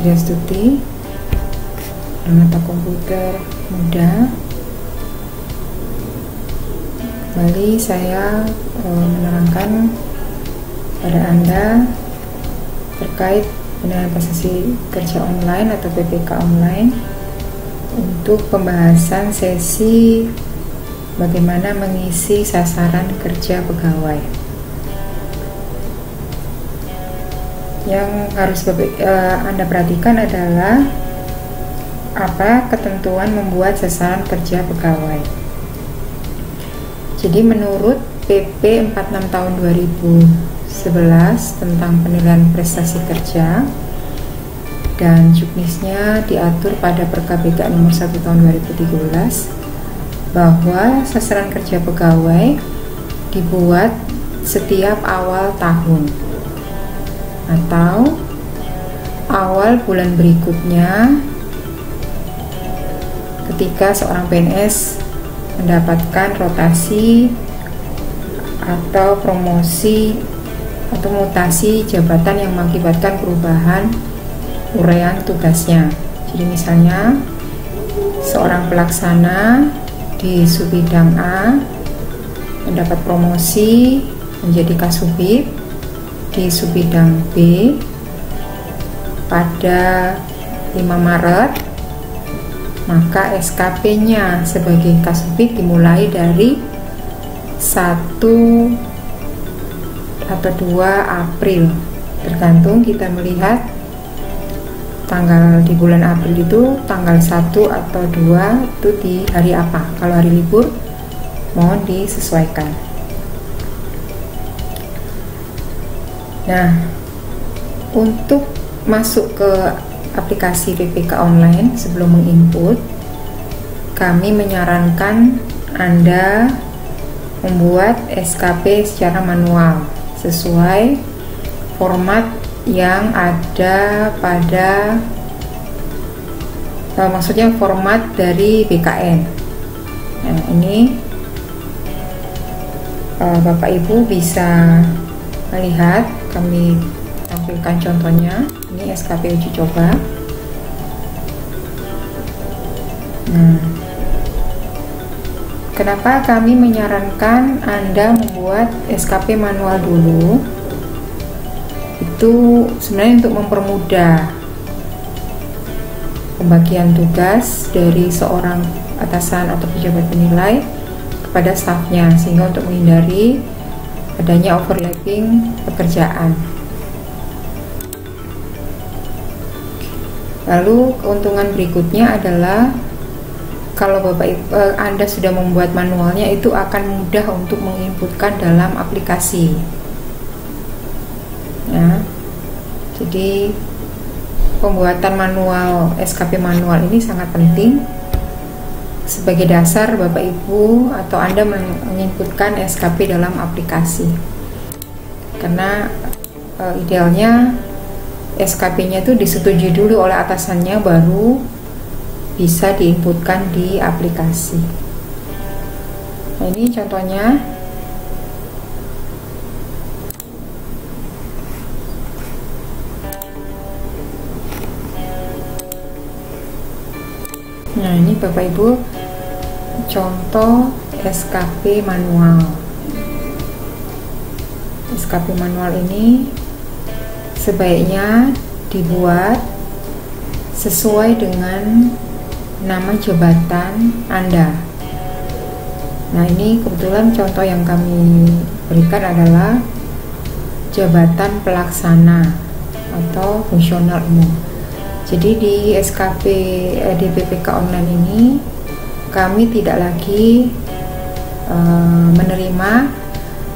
Adriastuti, mata komputer muda. Kembali saya menerangkan pada Anda terkait penilaian prestasi kerja online atau PPK online untuk pembahasan sesi bagaimana mengisi sasaran kerja pegawai. Yang harus Anda perhatikan adalah apa ketentuan membuat sasaran kerja pegawai. Jadi menurut PP 46 tahun 2011 tentang penilaian prestasi kerja dan juknisnya diatur pada Perkabk nomor 1 tahun 2013 bahwa sasaran kerja pegawai dibuat setiap awal tahun atau awal bulan berikutnya ketika seorang PNS mendapatkan rotasi atau promosi atau mutasi jabatan yang mengakibatkan perubahan uraian tugasnya. Jadi misalnya seorang pelaksana di Subbidang A mendapat promosi menjadi Kasubid di Subbidang B pada 5 Maret, maka SKP-nya sebagai Kasubid dimulai dari 1 atau 2 April, tergantung kita melihat tanggal di bulan April itu tanggal 1 atau 2 itu di hari apa. Kalau hari libur mohon disesuaikan. Nah, untuk masuk ke aplikasi PPK online sebelum menginput, kami menyarankan Anda membuat SKP secara manual sesuai format yang ada pada maksudnya format dari BKN. Nah, ini Bapak Ibu bisa melihat, kami tampilkan contohnya. Ini SKP uji coba. Nah, kenapa kami menyarankan Anda membuat SKP manual dulu? Itu sebenarnya untuk mempermudah pembagian tugas dari seorang atasan atau pejabat penilai kepada stafnya, sehingga untuk menghindari adanya overlapping pekerjaan. Lalu keuntungan berikutnya adalah kalau Anda sudah membuat manualnya, itu akan mudah untuk menginputkan dalam aplikasi. Ya, jadi pembuatan manual SKP manual ini sangat penting sebagai dasar Bapak Ibu atau Anda menginputkan SKP dalam aplikasi. Karena idealnya SKP-nya itu disetujui dulu oleh atasannya, baru bisa diinputkan di aplikasi. Nah, ini contohnya. Nah, ini Bapak Ibu contoh SKP manual. SKP manual ini sebaiknya dibuat sesuai dengan nama jabatan Anda. Nah, ini kebetulan contoh yang kami berikan adalah jabatan pelaksana atau fungsional umum. Jadi di SKP di PPK online ini kami tidak lagi menerima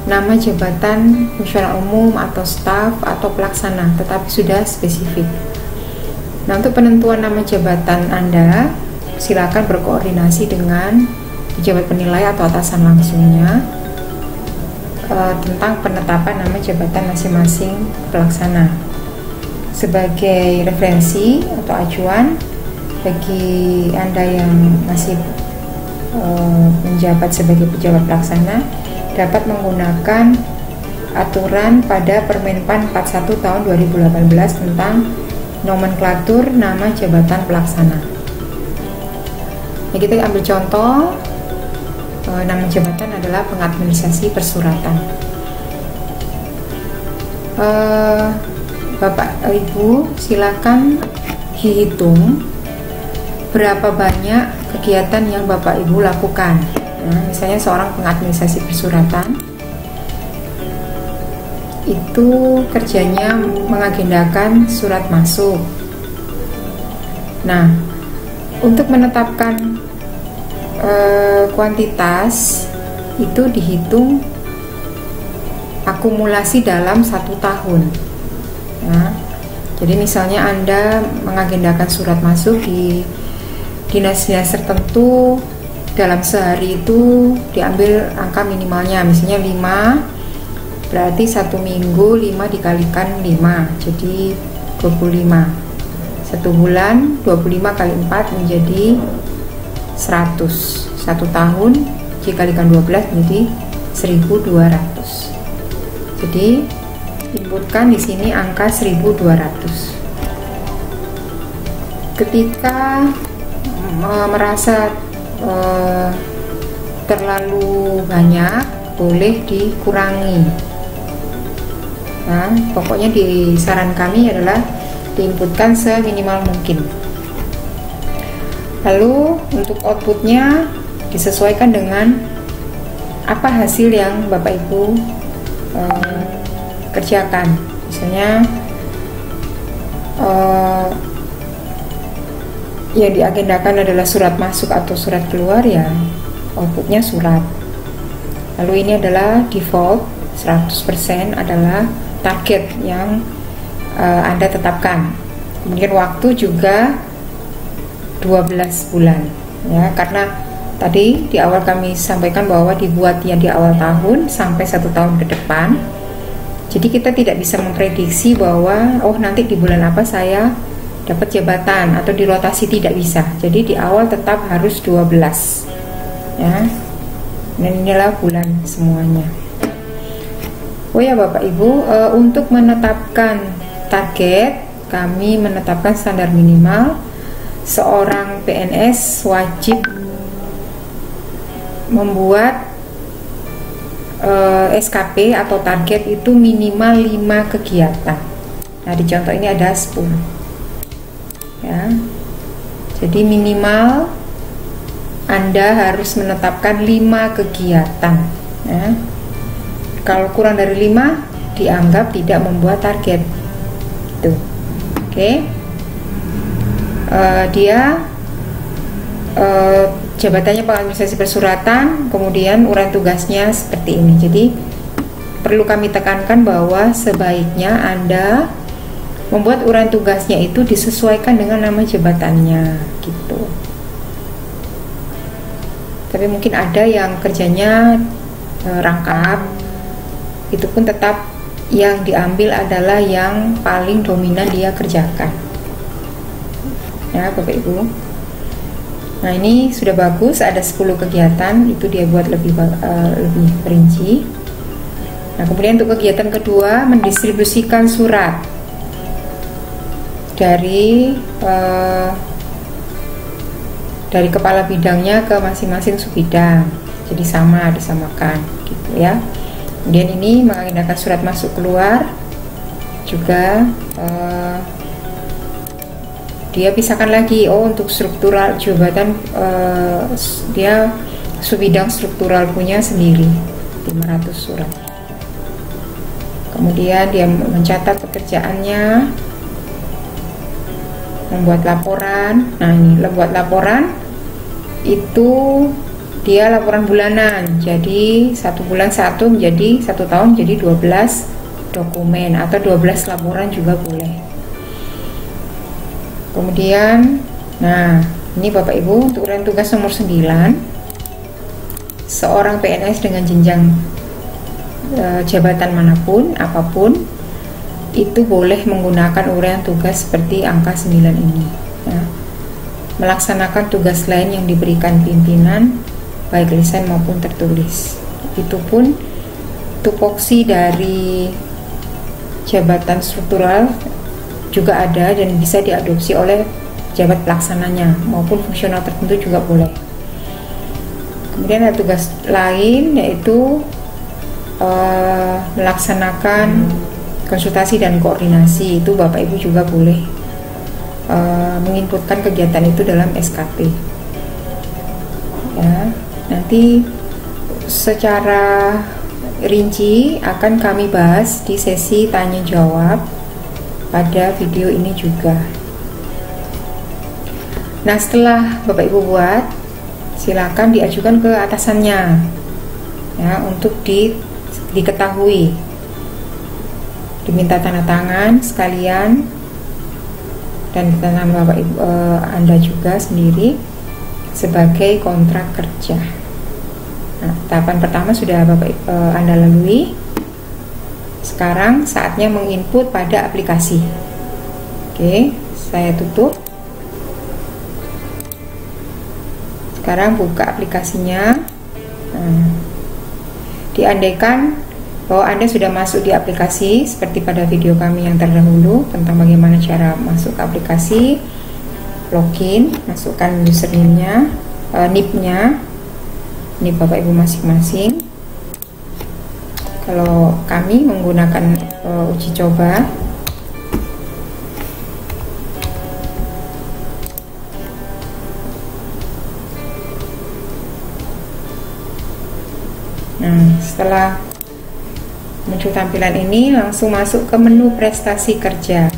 nama jabatan fungsional umum atau staf atau pelaksana, tetapi sudah spesifik. Nah, untuk penentuan nama jabatan Anda, silakan berkoordinasi dengan pejabat penilai atau atasan langsungnya tentang penetapan nama jabatan masing-masing pelaksana. Sebagai referensi atau acuan bagi Anda yang masih menjabat sebagai pejabat pelaksana, dapat menggunakan aturan pada Permenpan 41 tahun 2018 tentang nomenklatur nama jabatan pelaksana. Nah, kita ambil contoh, nama jabatan adalah pengadministrasi persuratan. Bapak Ibu silakan hitung berapa banyak kegiatan yang Bapak Ibu lakukan. Nah, misalnya seorang pengadministrasi persuratan itu kerjanya mengagendakan surat masuk. Nah, untuk menetapkan kuantitas itu dihitung akumulasi dalam 1 tahun. Ya, jadi misalnya Anda mengagendakan surat masuk di dinas-dinas tertentu, dalam sehari itu diambil angka minimalnya, misalnya 5, berarti 1 minggu 5 dikalikan 5 jadi 25. 1 bulan 25 kali 4 menjadi 100. 1 tahun dikalikan 12 menjadi 1200. Jadi inputkan di sini angka 1200. Ketika merasa terlalu banyak, boleh dikurangi. Nah, pokoknya di saran kami adalah diinputkan seminimal mungkin. Lalu untuk outputnya disesuaikan dengan apa hasil yang Bapak Ibu kerjakan. Misalnya yang diagendakan adalah surat masuk atau surat keluar, ya outputnya surat. Lalu ini adalah default 100% adalah target yang Anda tetapkan. Kemudian waktu juga 12 bulan ya, karena tadi di awal kami sampaikan bahwa dibuatnya di awal tahun sampai 1 tahun ke depan. Jadi kita tidak bisa memprediksi bahwa nanti di bulan apa saya dapat jabatan atau dirotasi, tidak bisa. Jadi di awal tetap harus 12 ya. Dan inilah bulan semuanya. Oh ya Bapak Ibu, untuk menetapkan target kami menetapkan standar minimal seorang PNS wajib membuat SKP atau target itu minimal 5 kegiatan. Nah di contoh ini ada 10 ya. Jadi minimal Anda harus menetapkan 5 kegiatan ya. Kalau kurang dari 5 dianggap tidak membuat target gitu. Oke. Dia jabatannya pengadministrasi persuratan, kemudian uraian tugasnya seperti ini. Jadi perlu kami tekankan bahwa sebaiknya Anda membuat uraian tugasnya itu disesuaikan dengan nama jabatannya gitu. Tapi mungkin ada yang kerjanya rangkap, itu pun tetap yang diambil adalah yang paling dominan dia kerjakan ya Bapak Ibu. Nah ini sudah bagus, ada 10 kegiatan, itu dia buat lebih perinci. Nah kemudian untuk kegiatan kedua, mendistribusikan surat dari kepala bidangnya ke masing-masing subbidang, jadi disamakan gitu ya. Kemudian ini mengagendakan surat masuk keluar juga, dia pisahkan lagi. Untuk struktural jabatan dia subbidang struktural punya sendiri 500 surat. Kemudian dia mencatat pekerjaannya, membuat laporan. Nah ini membuat laporan itu dia laporan bulanan, jadi 1 bulan 1 menjadi 1 tahun jadi 12 dokumen atau 12 laporan juga boleh. Kemudian nah ini Bapak Ibu untuk uraian tugas nomor 9, seorang PNS dengan jenjang jabatan manapun apapun itu boleh menggunakan uraian tugas seperti angka 9 ini ya. Melaksanakan tugas lain yang diberikan pimpinan baik lisan maupun tertulis. Itu pun tupoksi dari jabatan struktural juga ada dan bisa diadopsi oleh pejabat pelaksananya maupun fungsional tertentu juga boleh. Kemudian ada tugas lain yaitu melaksanakan konsultasi dan koordinasi. Itu Bapak Ibu juga boleh menginputkan kegiatan itu dalam SKP. Ya, nanti secara rinci akan kami bahas di sesi tanya jawab pada video ini juga. Nah, setelah Bapak Ibu buat, silakan diajukan ke atasannya ya, untuk diketahui, diminta tanda tangan sekalian dan tanda tangan Bapak Ibu Anda juga sendiri sebagai kontrak kerja. Nah, tahapan pertama sudah Bapak Anda lalui. Sekarang saatnya menginput pada aplikasi. Oke, saya tutup. Sekarang buka aplikasinya. Nah, diandaikan bahwa Anda sudah masuk di aplikasi seperti pada video kami yang terdahulu tentang bagaimana cara masuk ke aplikasi, login, masukkan username-nya, NIP-nya, NIP Bapak Ibu masing-masing. Kalau kami menggunakan uji coba, setelah muncul tampilan ini, langsung masuk ke menu prestasi kerja.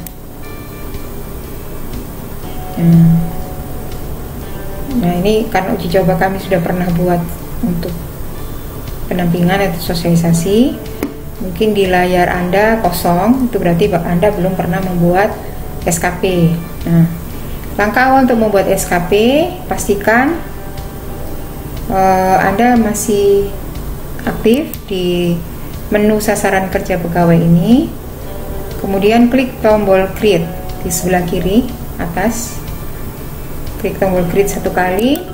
Nah, ini karena uji coba kami sudah pernah buat untuk pendampingan atau sosialisasi, mungkin di layar Anda kosong, itu berarti Anda belum pernah membuat SKP. Nah, langkah awal untuk membuat SKP, pastikan Anda masih aktif di menu sasaran kerja pegawai ini, kemudian klik tombol create di sebelah kiri atas, klik tombol create 1 kali.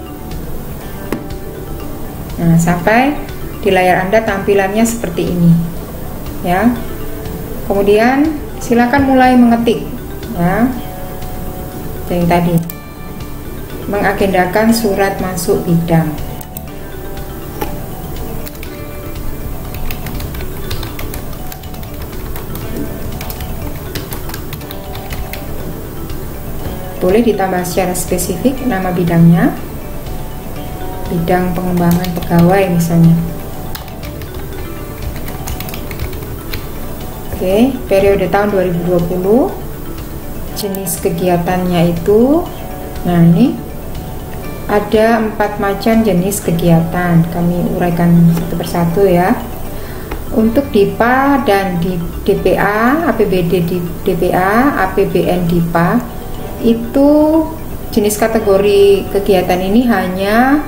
Nah, sampai di layar Anda tampilannya seperti ini ya. Kemudian silakan mulai mengetik ya, yang tadi mengagendakan surat masuk bidang. Boleh ditambah secara spesifik nama bidangnya, bidang pengembangan pegawai misalnya. Oke, periode tahun 2020, jenis kegiatannya itu, nah ini ada 4 macam jenis kegiatan, kami uraikan satu persatu ya. Untuk DIPA dan di DPA, APBD di DPA, APBN DIPA, itu jenis kategori kegiatan ini hanya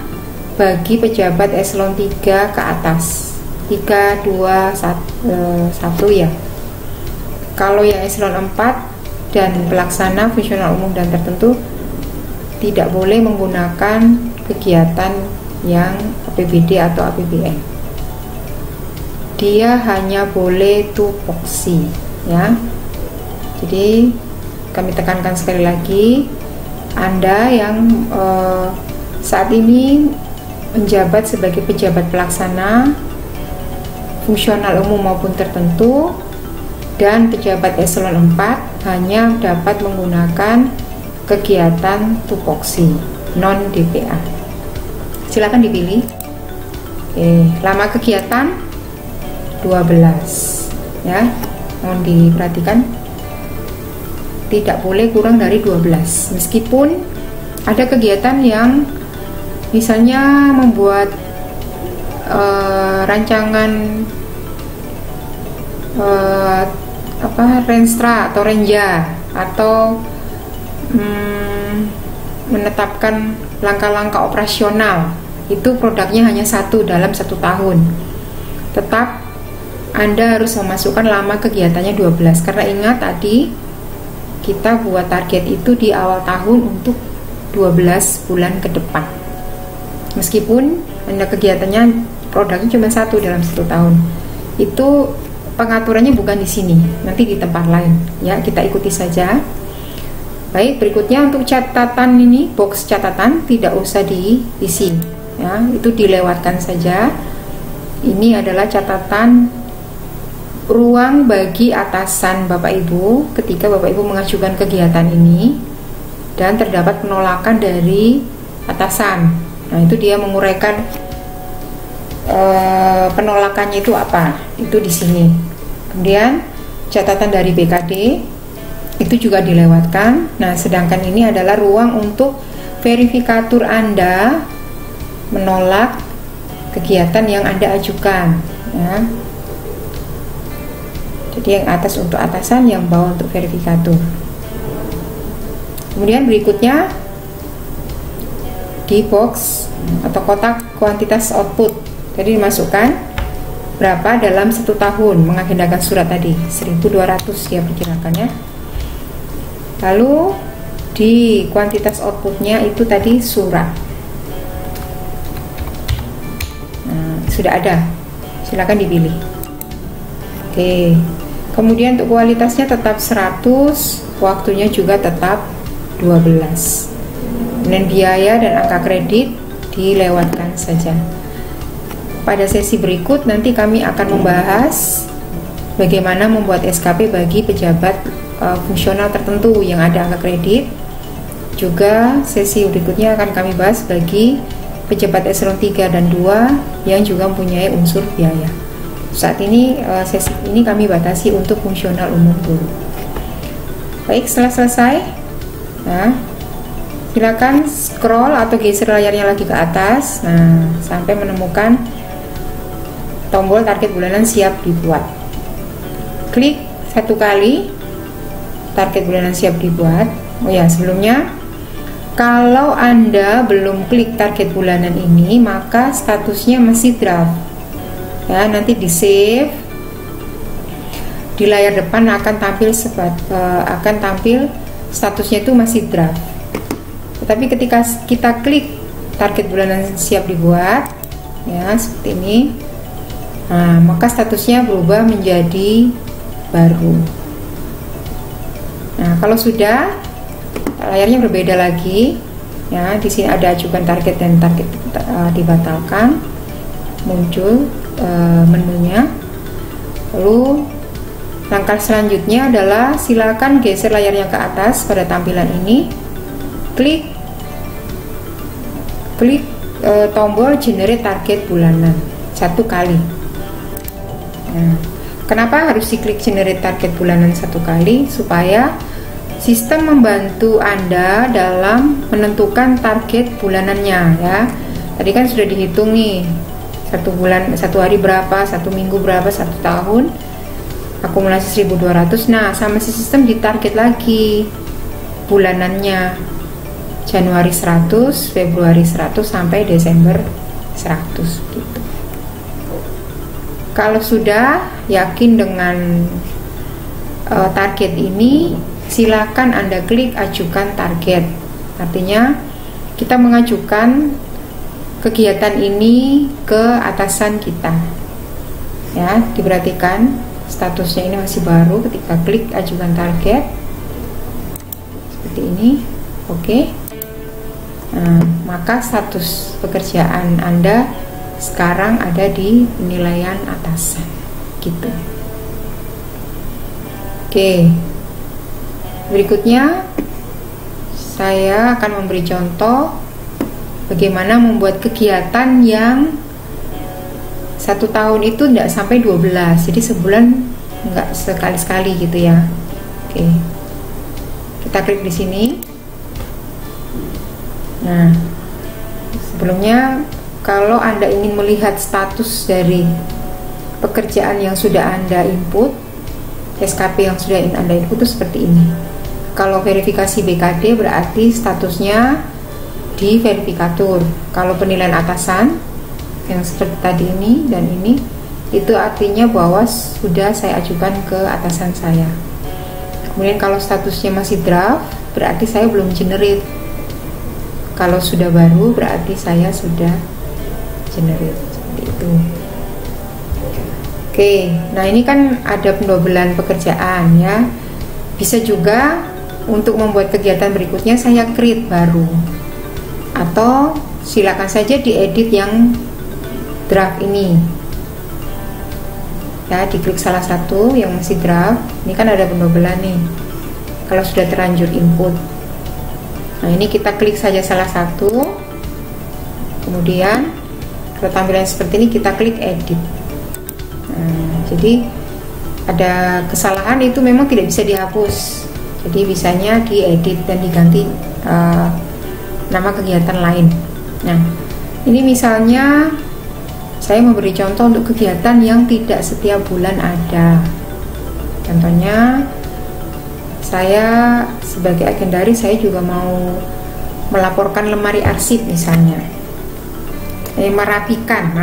bagi pejabat eselon 3 ke atas, 3, 2, 1 ya. Kalau yang eselon 4 dan pelaksana fungsional umum dan tertentu tidak boleh menggunakan kegiatan yang APBD atau APBN. Dia hanya boleh tupoksi ya. Jadi kami tekankan sekali lagi, Anda yang saat ini menjabat sebagai pejabat pelaksana fungsional umum maupun tertentu dan pejabat eselon 4 hanya dapat menggunakan kegiatan tupoksi non DPA. Silakan dipilih. Lama kegiatan 12 ya, mohon diperhatikan, tidak boleh kurang dari 12. Meskipun ada kegiatan yang misalnya membuat rancangan renstra atau renja, atau menetapkan langkah-langkah operasional, itu produknya hanya 1 dalam 1 tahun. Tetap Anda harus memasukkan lama kegiatannya 12, karena ingat tadi kita buat target itu di awal tahun untuk 12 bulan ke depan. Meskipun Anda kegiatannya produknya cuma 1 dalam 1 tahun, itu pengaturannya bukan di sini, nanti di tempat lain ya, kita ikuti saja. Baik, berikutnya untuk catatan ini, box catatan tidak usah diisi ya, itu dilewatkan saja. Ini adalah catatan ruang bagi atasan Bapak Ibu ketika Bapak Ibu mengajukan kegiatan ini dan terdapat penolakan dari atasan. Nah, itu dia menguraikan penolakannya itu apa, itu di sini. Kemudian catatan dari BKD itu juga dilewatkan. Nah, sedangkan ini adalah ruang untuk verifikatur Anda menolak kegiatan yang Anda ajukan ya. Jadi yang atas untuk atasan, yang bawah untuk verifikatur. Kemudian berikutnya di box atau kotak kuantitas output. Jadi dimasukkan berapa dalam 1 tahun mengagendakan surat tadi, 1.200 ya perkirakannya. Lalu di kuantitas outputnya itu tadi surat. Nah, sudah ada, silakan dipilih. Oke, kemudian untuk kualitasnya tetap 100, waktunya juga tetap 12. Kemudian biaya dan angka kredit dilewatkan saja. Pada sesi berikut nanti kami akan membahas bagaimana membuat SKP bagi pejabat fungsional tertentu yang ada angka kredit. Juga sesi berikutnya akan kami bahas bagi pejabat eselon 3 dan 2 yang juga mempunyai unsur biaya. Saat ini sesi ini kami batasi untuk fungsional umum dulu. Baik, setelah selesai, nah, silakan scroll atau geser layarnya lagi ke atas, nah, sampai menemukan tombol target bulanan siap dibuat. Klik 1 kali, target bulanan siap dibuat. Oh ya, sebelumnya kalau Anda belum klik target bulanan ini, maka statusnya masih draft ya, nanti di save. Di layar depan akan tampil statusnya itu masih draft. Tetapi ketika kita klik target bulanan siap dibuat ya, seperti ini, nah, maka statusnya berubah menjadi baru. Nah, kalau sudah, layarnya berbeda lagi ya. Di sini ada ajukan target dan target dibatalkan, muncul menunya. Lalu langkah selanjutnya adalah silakan geser layarnya ke atas pada tampilan ini, klik tombol generate target bulanan 1 kali. Nah, kenapa harus diklik generate target bulanan 1 kali? Supaya sistem membantu Anda dalam menentukan target bulanannya ya. Tadi kan sudah dihitung nih, 1 hari berapa, 1 minggu berapa, 1 tahun akumulasi 1.200. Nah, sama si sistem ditarget lagi bulanannya, Januari 100, Februari 100 sampai Desember 100 gitu. Kalau sudah yakin dengan target ini, silakan Anda klik ajukan target. Artinya kita mengajukan kegiatan ini ke atasan kita ya. Diperhatikan statusnya ini masih baru ketika klik ajukan target seperti ini. Oke. Nah, maka status pekerjaan Anda sekarang ada di penilaian atasan gitu. Oke, berikutnya saya akan memberi contoh bagaimana membuat kegiatan yang 1 tahun itu tidak sampai 12, jadi sebulan enggak sekali-sekali gitu ya. Oke, kita klik di sini. Nah, sebelumnya kalau Anda ingin melihat status dari pekerjaan yang sudah Anda input, SKP yang sudah Anda input itu seperti ini. Kalau verifikasi BKD berarti statusnya di verifikatur. Kalau penilaian atasan yang seperti tadi ini dan ini, itu artinya bahwa sudah saya ajukan ke atasan saya. Kemudian kalau statusnya masih draft, berarti saya belum generate. Kalau sudah baru, berarti saya sudah generate, seperti itu. Oke, nah ini kan ada pendobelan pekerjaan ya. Bisa juga untuk membuat kegiatan berikutnya saya create baru, atau silakan saja diedit yang draft ini ya, diklik salah satu yang masih draft. Ini kan ada pendobelan nih kalau sudah terlanjur input. Nah ini kita klik saja salah satu, kemudian kalau tampilan seperti ini kita klik edit. Nah, jadi ada kesalahan itu memang tidak bisa dihapus, jadi bisanya diedit dan diganti nama kegiatan lain. Nah ini misalnya saya memberi contoh untuk kegiatan yang tidak setiap bulan ada. Contohnya saya sebagai agendaris saya juga mau melaporkan lemari arsip misalnya, merapikan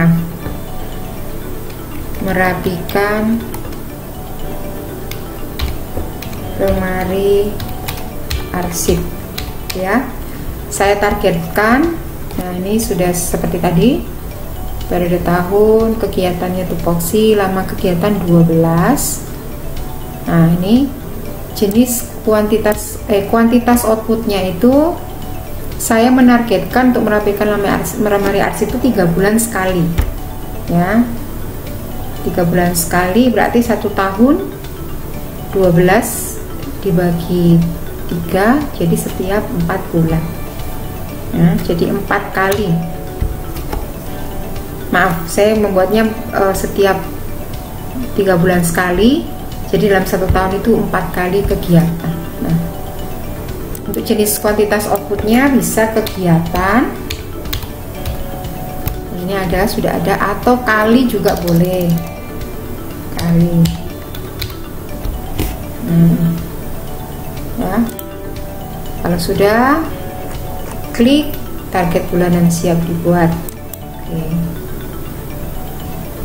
lemari arsip ya. Saya targetkan, nah ini sudah seperti tadi, periode tahun, kegiatannya tupoksi, lama kegiatan 12. Nah ini jenis kuantitas outputnya itu saya menargetkan untuk merapikan lemari arsip itu 3 bulan sekali ya. 3 bulan sekali berarti 1 tahun 12 dibagi 3, jadi setiap 4 bulan ya, jadi 4 kali. Maaf, saya membuatnya setiap 3 bulan sekali, jadi dalam 1 tahun itu 4 kali kegiatan. Nah, untuk jenis kuantitas outputnya bisa kegiatan, ini ada, sudah ada, atau kali juga boleh, kali. Ya, kalau sudah, klik target bulanan siap dibuat. Oke.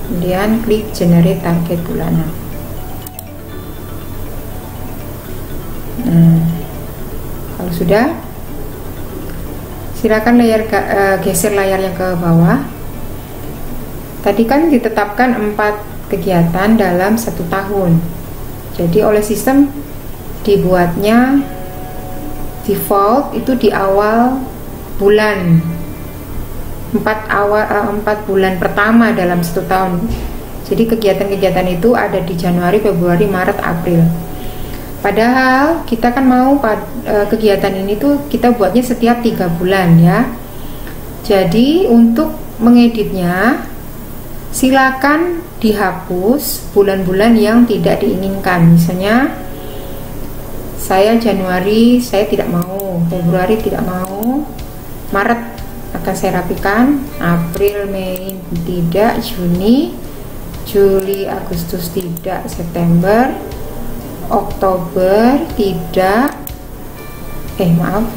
Kemudian klik generate target bulanan. Kalau sudah, silakan geser layar yang ke bawah. Tadi kan ditetapkan 4 kegiatan dalam 1 tahun. Jadi oleh sistem dibuatnya default itu di awal bulan, 4 bulan pertama dalam 1 tahun. Jadi kegiatan-kegiatan itu ada di Januari, Februari, Maret, April. Padahal kita kan mau kegiatan ini tuh kita buatnya setiap 3 bulan ya. Jadi untuk mengeditnya silakan dihapus bulan-bulan yang tidak diinginkan. Misalnya saya Januari saya tidak mau, Februari tidak mau, Maret akan saya rapikan, April, Mei tidak, Juni, Juli, Agustus tidak, September, Oktober tidak, maaf,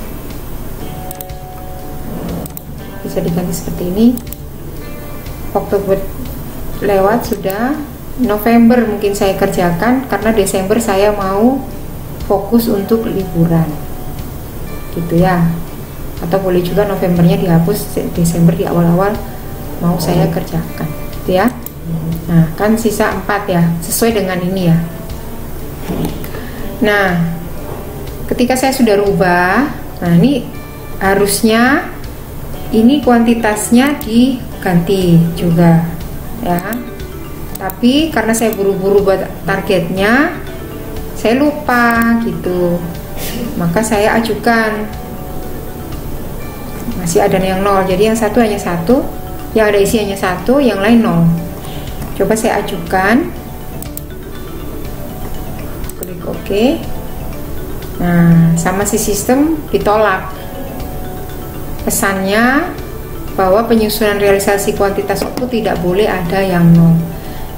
bisa diganti seperti ini. Oktober lewat sudah, November mungkin saya kerjakan karena Desember saya mau fokus untuk liburan, gitu ya. Atau boleh juga Novembernya dihapus, Desember di awal-awal mau saya kerjakan, gitu ya. Nah kan sisa 4 ya, sesuai dengan ini ya. Nah ketika saya sudah rubah, nah ini harusnya ini kuantitasnya diganti juga ya, tapi karena saya buru-buru buat targetnya saya lupa gitu, maka saya ajukan masih ada yang 0, jadi yang satu hanya 1, yang ada isi hanya 1, yang lain 0. Coba saya ajukan, klik OK. Nah sama si sistem ditolak pesannya bahwa penyusunan realisasi kuantitas output tidak boleh ada yang 0.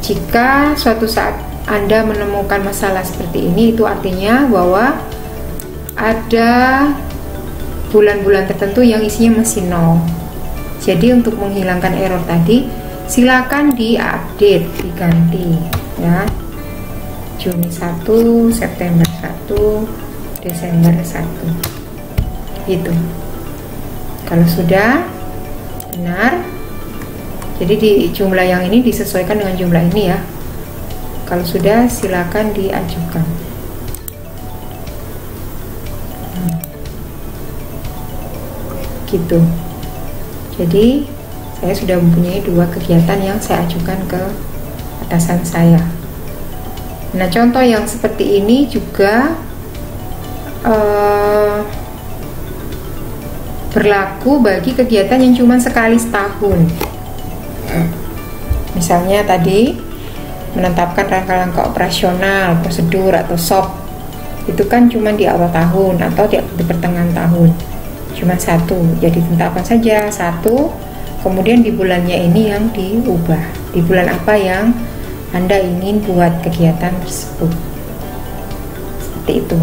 Jika suatu saat Anda menemukan masalah seperti ini, itu artinya bahwa ada bulan-bulan tertentu yang isinya masih 0. Jadi untuk menghilangkan error tadi, silakan diupdate, diganti ya. Juni 1, September 1, Desember 1 gitu. Kalau sudah benar, jadi di jumlah yang ini disesuaikan dengan jumlah ini ya. Kalau sudah, silakan diajukan. Gitu. Jadi saya sudah mempunyai 2 kegiatan yang saya ajukan ke atasan saya. Nah, contoh yang seperti ini juga berlaku bagi kegiatan yang cuma sekali setahun. Misalnya tadi menetapkan rangka-rangka operasional, prosedur atau SOP, itu kan cuma di awal tahun atau di pertengahan tahun, cuma 1. Jadi tentukan saja 1, kemudian di bulannya ini yang diubah, di bulan apa yang Anda ingin buat kegiatan tersebut. Seperti itu.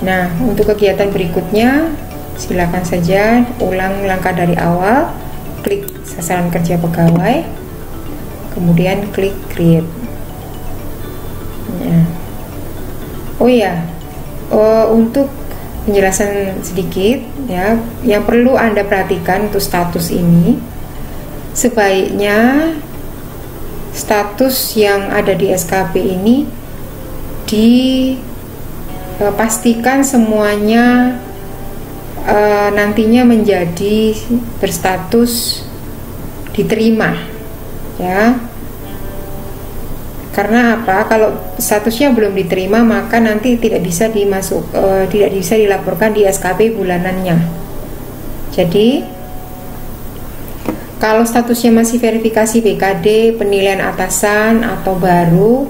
Nah, untuk kegiatan berikutnya, silakan saja ulang langkah dari awal, klik sasaran kerja pegawai, kemudian klik create. Nah. Oh ya, untuk penjelasan sedikit ya, yang perlu Anda perhatikan untuk status ini, sebaiknya status yang ada di SKP ini dipastikan semuanya nantinya menjadi berstatus diterima ya. Karena apa? Kalau statusnya belum diterima, maka nanti tidak bisa dilaporkan di SKP bulanannya. Jadi kalau statusnya masih verifikasi BKD, penilaian atasan atau baru,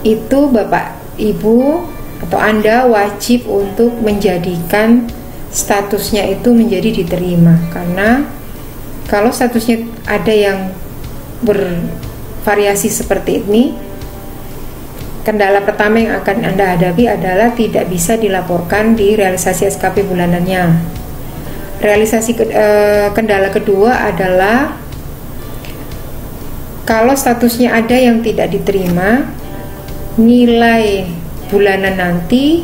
itu Bapak Ibu atau Anda wajib untuk menjadikan statusnya itu menjadi diterima. Karena kalau statusnya ada yang bervariasi seperti ini, kendala pertama yang akan Anda hadapi adalah tidak bisa dilaporkan di realisasi SKP bulanannya. Kendala kedua adalah kalau statusnya ada yang tidak diterima, nilai bulanan nanti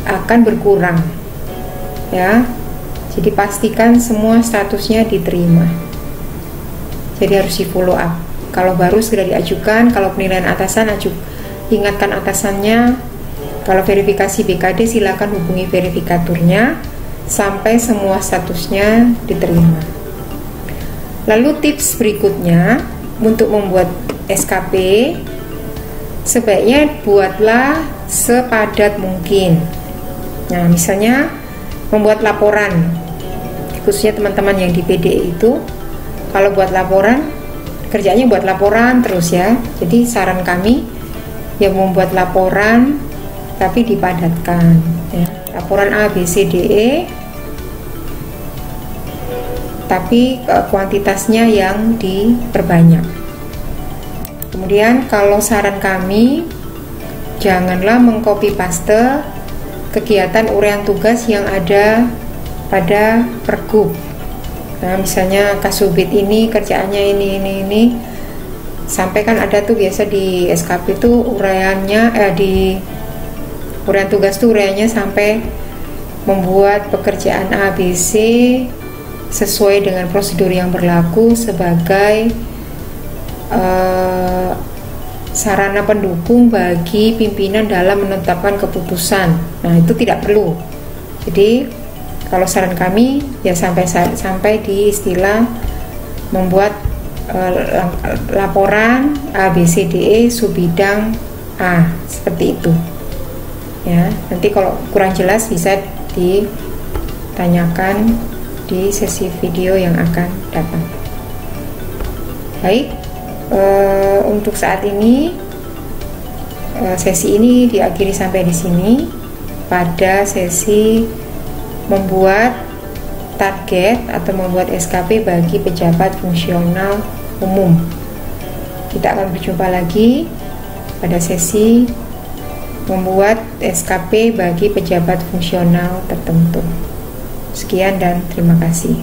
akan berkurang ya. Jadi pastikan semua statusnya diterima. Jadi harus di follow up. Kalau baru segera diajukan, kalau penilaian atasan ingatkan atasannya. Kalau verifikasi BKD silakan hubungi verifikaturnya sampai semua statusnya diterima. Lalu tips berikutnya untuk membuat SKP, sebaiknya buatlah sepadat mungkin. Nah, misalnya membuat laporan, khususnya teman-teman yang di PDE itu, kalau buat laporan, kerjanya buat laporan terus ya. Jadi saran kami yang membuat laporan tapi dipadatkan ya. Laporan A, B, C, D, E, tapi kuantitasnya yang diperbanyak. Kemudian kalau saran kami, janganlah mengcopy paste kegiatan uraian tugas yang ada pada pergub. Nah, misalnya Kasubit ini kerjaannya ini, sampai kan ada tuh biasa di SKP itu uraiannya di uraian tugas tuh uraiannya sampai membuat pekerjaan A, B, C sesuai dengan prosedur yang berlaku sebagai sarana pendukung bagi pimpinan dalam menetapkan keputusan. Nah, itu tidak perlu. Jadi kalau saran kami ya sampai di istilah membuat laporan A, B, C, D, E subbidang A, seperti itu ya. Nanti kalau kurang jelas bisa ditanyakan di sesi video yang akan datang. Baik, untuk saat ini sesi ini diakhiri sampai di sini. Pada sesi membuat target atau membuat SKP bagi pejabat fungsional umum, kita akan berjumpa lagi pada sesi membuat SKP bagi pejabat fungsional tertentu. Sekian dan terima kasih.